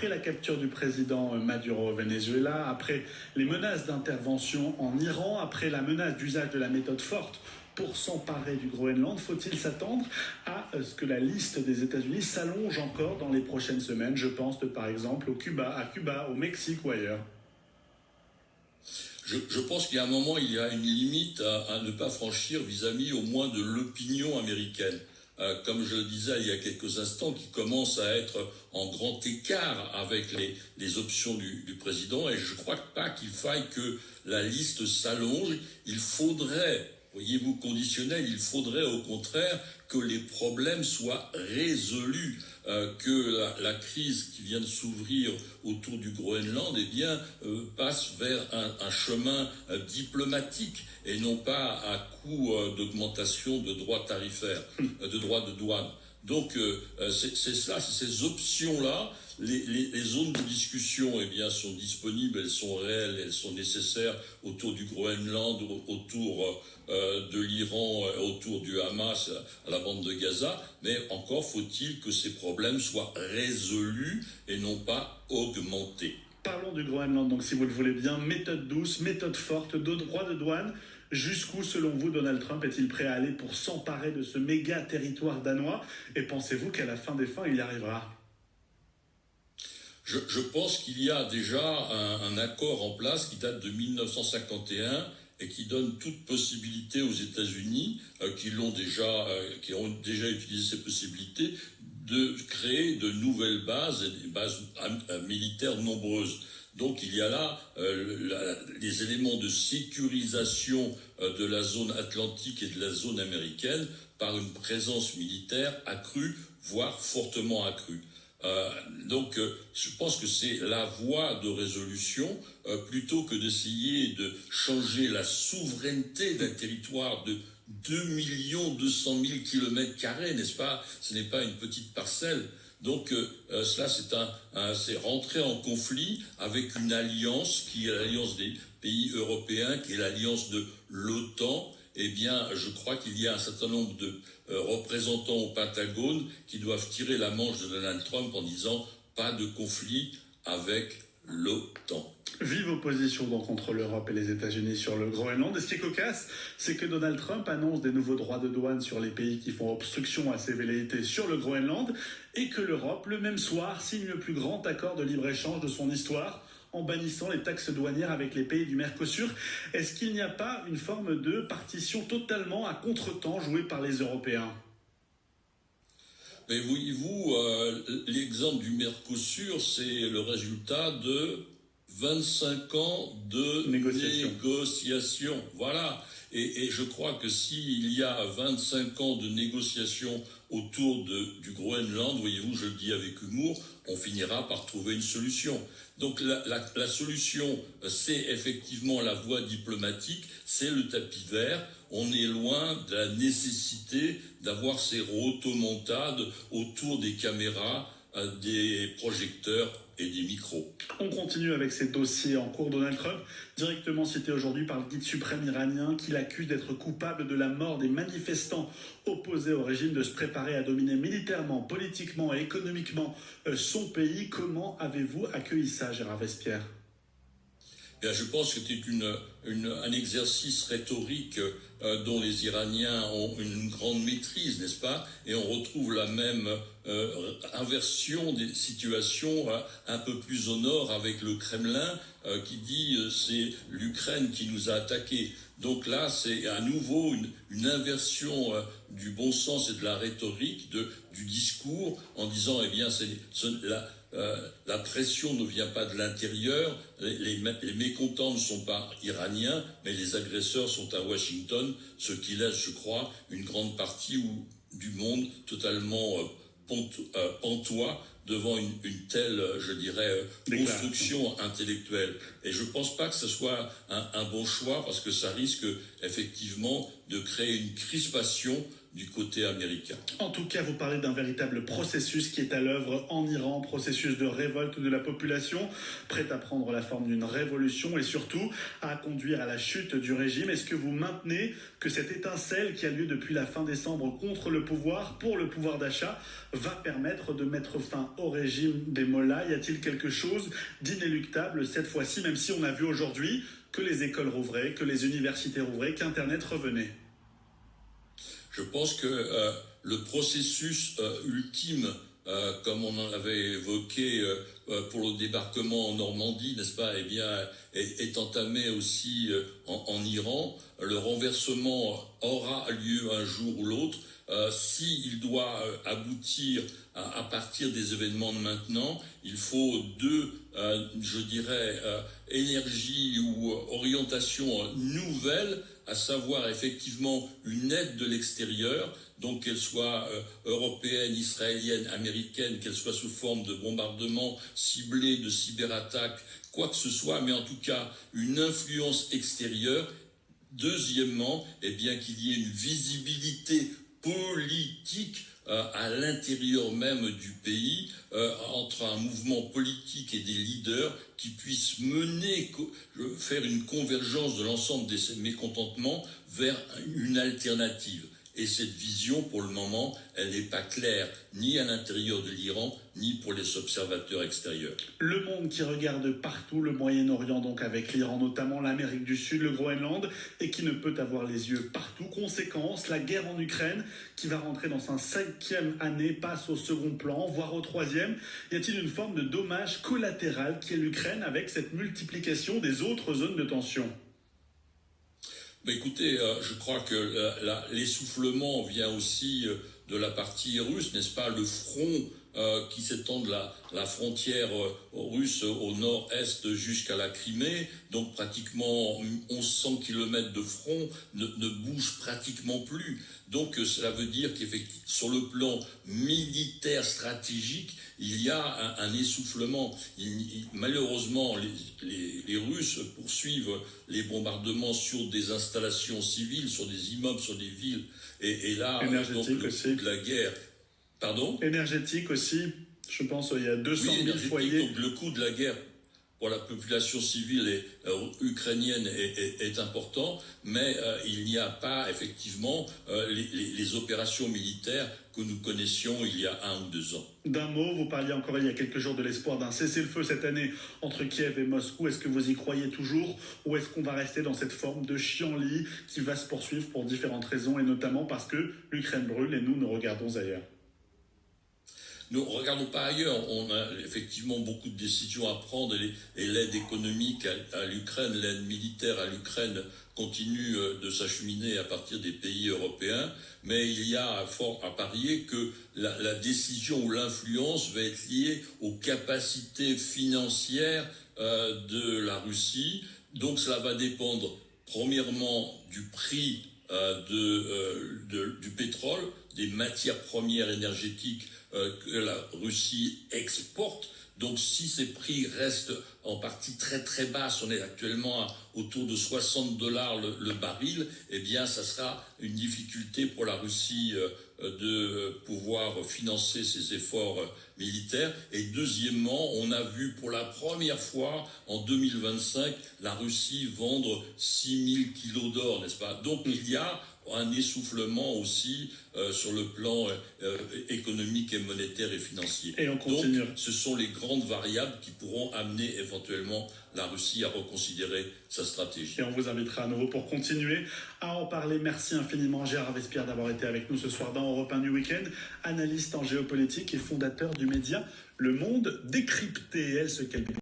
après la capture du président Maduro au Venezuela, après les menaces d'intervention en Iran, après la menace d'usage de la méthode forte pour s'emparer du Groenland, faut-il s'attendre à ce que la liste des États-Unis s'allonge encore dans les prochaines semaines? Je pense par exemple à Cuba, au Mexique ou ailleurs. Je pense qu'il y a un moment, il y a une limite à ne pas franchir vis-à-vis au moins de l'opinion américaine. Comme je le disais il y a quelques instants, qui commence à être en grand écart avec les options du président. Et je ne crois pas qu'il faille que la liste s'allonge. Il faudrait, voyez-vous, conditionnel, il faudrait au contraire que les problèmes soient résolus, que la crise qui vient de s'ouvrir autour du Groenland passe vers un chemin diplomatique et non pas à coup d'augmentation de droits tarifaires, de droits de douane. Donc c'est cela, c'est ces options-là. Les zones de discussion sont disponibles, elles sont réelles, elles sont nécessaires autour du Groenland, autour de l'Iran, autour du Hamas, à la bande de Gaza, mais encore faut-il que ces problèmes soient résolus et non pas augmentés. Parlons du Groenland, donc si vous le voulez bien, méthode douce, méthode forte, droit de douane. Jusqu'où, selon vous, Donald Trump est-il prêt à aller pour s'emparer de ce méga territoire danois? Et pensez-vous qu'à la fin des fins, il y arrivera? Je pense qu'il y a déjà un accord en place qui date de 1951 et qui donne toute possibilité aux États-Unis, qui ont déjà utilisé ces possibilités, de créer de nouvelles bases, et des bases militaires nombreuses. Donc il y a là les éléments de sécurisation de la zone atlantique et de la zone américaine par une présence militaire accrue, voire fortement accrue. Donc je pense que c'est la voie de résolution plutôt que d'essayer de changer la souveraineté d'un territoire de 2 200 000 km², n'est-ce pas? Ce n'est pas une petite parcelle. Donc cela c'est rentrer en conflit avec une alliance qui est l'alliance des pays européens, qui est l'alliance de l'OTAN. Eh bien, je crois qu'il y a un certain nombre de représentants au Pentagone qui doivent tirer la manche de Donald Trump en disant pas de conflit avec l'OTAN. Vive opposition donc entre l'Europe et les États-Unis sur le Groenland. Et ce qui est cocasse, c'est que Donald Trump annonce des nouveaux droits de douane sur les pays qui font obstruction à ses velléités sur le Groenland et que l'Europe, le même soir, signe le plus grand accord de libre-échange de son histoire en bannissant les taxes douanières avec les pays du Mercosur. Est-ce qu'il n'y a pas une forme de partition totalement à contre-temps jouée par les Européens? Mais voyez-vous, l'exemple du Mercosur, c'est le résultat de 25 ans de négociations. Voilà. Et je crois que s'il y a 25 ans de négociations autour du Groenland, voyez-vous, je le dis avec humour, on finira par trouver une solution. Donc la solution, c'est effectivement la voie diplomatique, c'est le tapis vert. On est loin de la nécessité d'avoir ces rotomontades autour des caméras, des projecteurs et des micros. On continue avec ces dossiers en cours. Donald Trump, directement cité aujourd'hui par le guide suprême iranien, qui l'accuse d'être coupable de la mort des manifestants opposés au régime, de se préparer à dominer militairement, politiquement et économiquement son pays. Comment avez-vous accueilli ça, Gérard Vespierre? Bien, je pense que c'était un exercice rhétorique dont les Iraniens ont une grande maîtrise, n'est-ce pas? Et on retrouve la même inversion des situations un peu plus au nord avec le Kremlin qui dit c'est l'Ukraine qui nous a attaqués. Donc là, c'est à nouveau une inversion du bon sens et de la rhétorique, du discours, en disant, eh bien, la pression ne vient pas de l'intérieur, les mécontents ne sont pas iraniens, mais les agresseurs sont à Washington, ce qui laisse, je crois, une grande partie du monde totalement pantois devant une telle, je dirais, construction intellectuelle. Et je ne pense pas que ce soit un bon choix, parce que ça risque effectivement de créer une crispation du côté américain. En tout cas, vous parlez d'un véritable processus qui est à l'œuvre en Iran, processus de révolte de la population, prête à prendre la forme d'une révolution et surtout à conduire à la chute du régime. Est-ce que vous maintenez que cette étincelle qui a lieu depuis la fin décembre contre le pouvoir, pour le pouvoir d'achat, va permettre de mettre fin au régime des mollahs? Y a-t-il quelque chose d'inéluctable cette fois-ci, même si on a vu aujourd'hui que les écoles rouvraient, que les universités rouvraient, qu'Internet revenait? Je pense que le processus ultime, comme on en avait évoqué pour le débarquement en Normandie, n'est-ce pas, eh bien, est entamé aussi en Iran. Le renversement aura lieu un jour ou l'autre. S'il doit aboutir à partir des événements de maintenant, il faut deux, je dirais, énergies ou orientations nouvelles, à savoir effectivement une aide de l'extérieur, donc qu'elle soit européenne, israélienne, américaine, qu'elle soit sous forme de bombardements ciblés, de cyberattaques, quoi que ce soit, mais en tout cas une influence extérieure. Deuxièmement, eh bien qu'il y ait une visibilité politique à l'intérieur même du pays, entre un mouvement politique et des leaders qui puissent faire une convergence de l'ensemble de ces mécontentements vers une alternative. Et cette vision, pour le moment, elle n'est pas claire, ni à l'intérieur de l'Iran, ni pour les observateurs extérieurs. Le monde qui regarde partout, le Moyen-Orient, donc avec l'Iran notamment, l'Amérique du Sud, le Groenland, et qui ne peut avoir les yeux partout. Conséquence, la guerre en Ukraine, qui va rentrer dans sa 5e année, passe au second plan, voire au 3e. Y a-t-il une forme de dommage collatéral qui est l'Ukraine avec cette multiplication des autres zones de tension? Mais écoutez, je crois que l'essoufflement vient aussi de la partie russe, n'est-ce pas? Le front qui s'étend de la frontière russe au nord-est jusqu'à la Crimée, donc pratiquement 1100 km de front ne bouge pratiquement plus. Donc cela veut dire qu'effectivement, sur le plan militaire stratégique, il y a un essoufflement. Malheureusement, les Russes poursuivent les bombardements sur des installations civiles, sur des immeubles, sur des villes. Et là, donc, le coût de la guerre... Pardon ? Énergétique aussi, je pense qu'il y a 200 000 foyers. Donc le coût de la guerre pour la population civile ukrainienne est important, mais il n'y a pas effectivement les opérations militaires que nous connaissions il y a 1 ou 2 ans. D'un mot, vous parliez encore il y a quelques jours de l'espoir d'un cessez-le-feu cette année entre Kiev et Moscou. Est-ce que vous y croyez toujours, ou est-ce qu'on va rester dans cette forme de chienlit qui va se poursuivre pour différentes raisons, et notamment parce que l'Ukraine brûle et nous regardons ailleurs? Nous regardons par ailleurs, on a effectivement beaucoup de décisions à prendre et l'aide économique à l'Ukraine, l'aide militaire à l'Ukraine continue de s'acheminer à partir des pays européens, mais il y a fort à parier que la décision ou l'influence va être liée aux capacités financières de la Russie. Donc cela va dépendre premièrement du prix du pétrole, des matières premières énergétiques que la Russie exporte. Donc si ces prix restent en partie très très basses, on est actuellement autour de $60 le baril, eh bien ça sera une difficulté pour la Russie de pouvoir financer ses efforts militaires. Et deuxièmement, on a vu pour la première fois en 2025 la Russie vendre 6000 kilos d'or, n'est-ce pas? Donc il y a un essoufflement aussi sur le plan économique et monétaire et financier. Et on continue. Donc, ce sont les grandes variables qui pourront amener éventuellement la Russie à reconsidérer sa stratégie. Et on vous invitera à nouveau pour continuer à en parler. Merci infiniment Gérard Vespierre d'avoir été avec nous ce soir dans Europe 1 du Week-end, analyste en géopolitique et fondateur du média Le Monde Décrypté. Elle se calme.